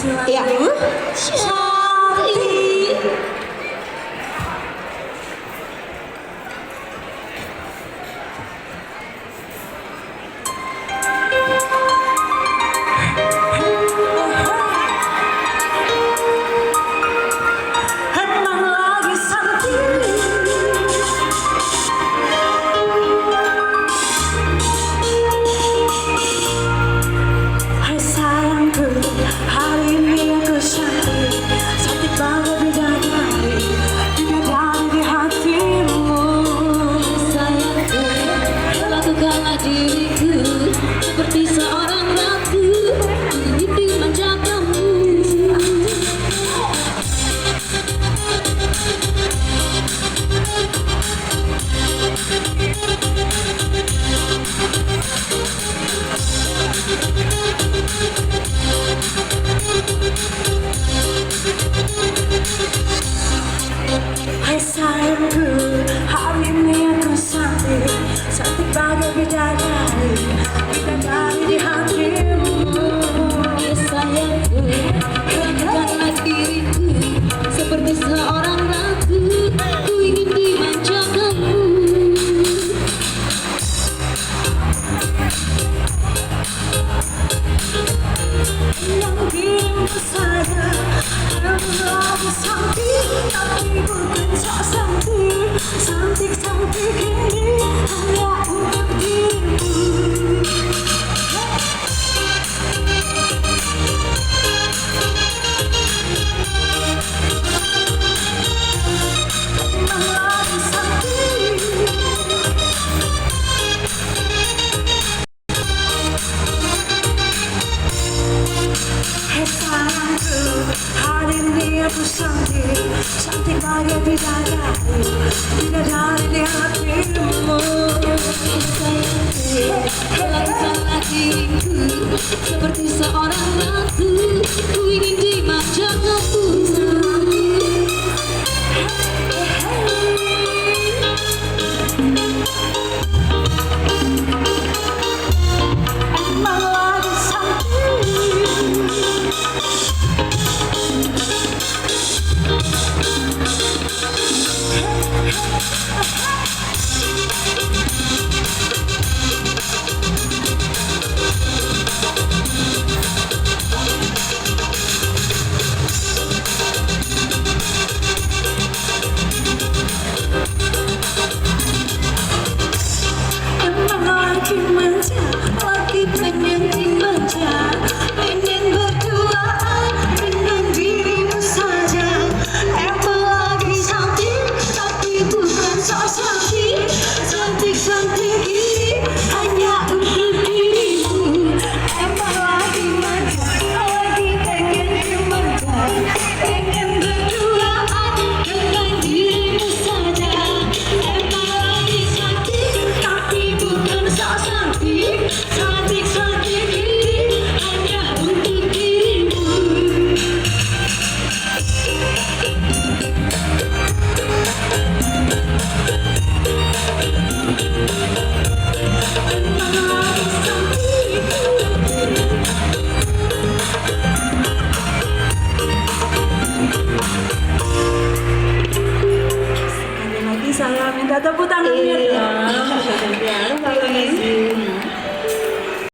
Ya. Cantik. Emang lagi cantik. Hai sayangku, hari ini aku cantik, cantik banget bidadari, bidadari di hatimu. Sayangku, lakukanlah diriku seperti seorang ratu, ingin dimanja kamu. Hai sayangku, hari ini aku cantik, cantik bagai bidadari, bidadari di hatimu. Hai sayangku, lakukanlah diriku seperti seorang ratu, ku ingin dimanja kamu. Yang dirimu sayang, kamu lagi cantik, tapi bukan sok cantik, cantik-cantik ini hanya untuk dirimu. Emang lagi cantik. Hai sayangku, hari ini aku cantik, cantik bagai bidadari, bidadari di hatimu. Hai sayangku, lakukanlah diriku seperti seorang ratu, ku ingin dimanja kamu.